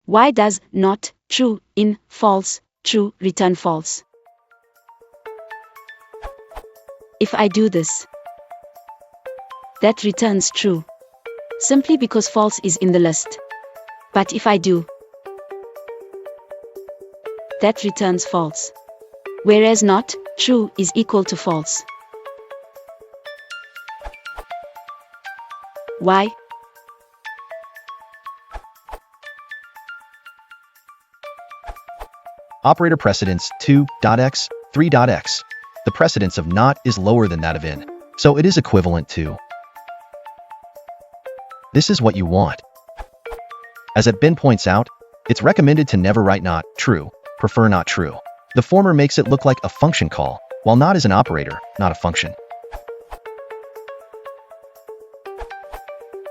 Why does not true in false true return false? If I do this, that returns true, simply because false is in the list. But if I do, that returns false, whereas not true is equal to false. Why? Operator precedence 2.x, 3.x. The precedence of not is lower than that of in, so it is equivalent to. This is what you want. As Ben points out, it's recommended to never write not true, prefer not true. The former makes it look like a function call, while not is an operator, not a function.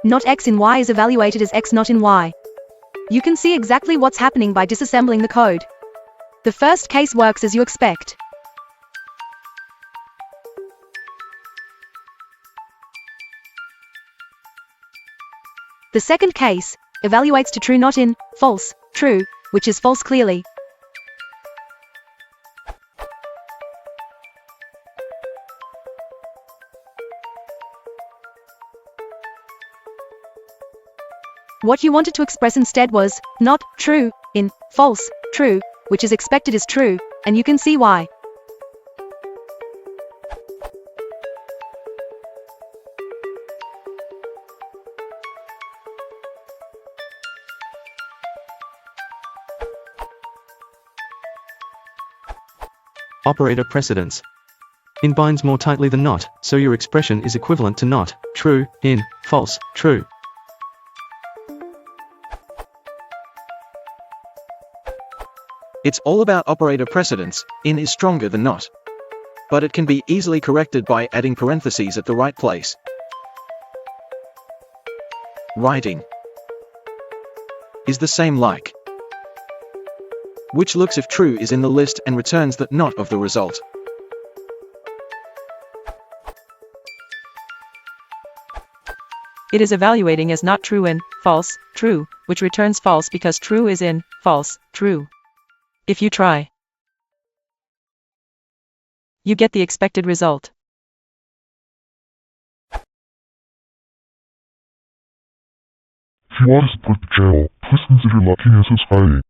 Not x in y is evaluated as x not in y. You can see exactly what's happening by disassembling the code. The first case works as you expect. The second case evaluates to true not in, false, true, which is false clearly. What you wanted to express instead was not true in false, true, which is expected is true, and you can see why. Operator precedence. In binds more tightly than not, so your expression is equivalent to not true in false true. It's all about operator precedence. In is stronger than not. But it can be easily corrected by adding parentheses at the right place. Writing is the same like, which looks if true is in the list and returns that not of the result. It is evaluating as not true in false true, which returns false because true is in false true. If you try, you get the expected result. If you want to support the channel, please consider liking and subscribing.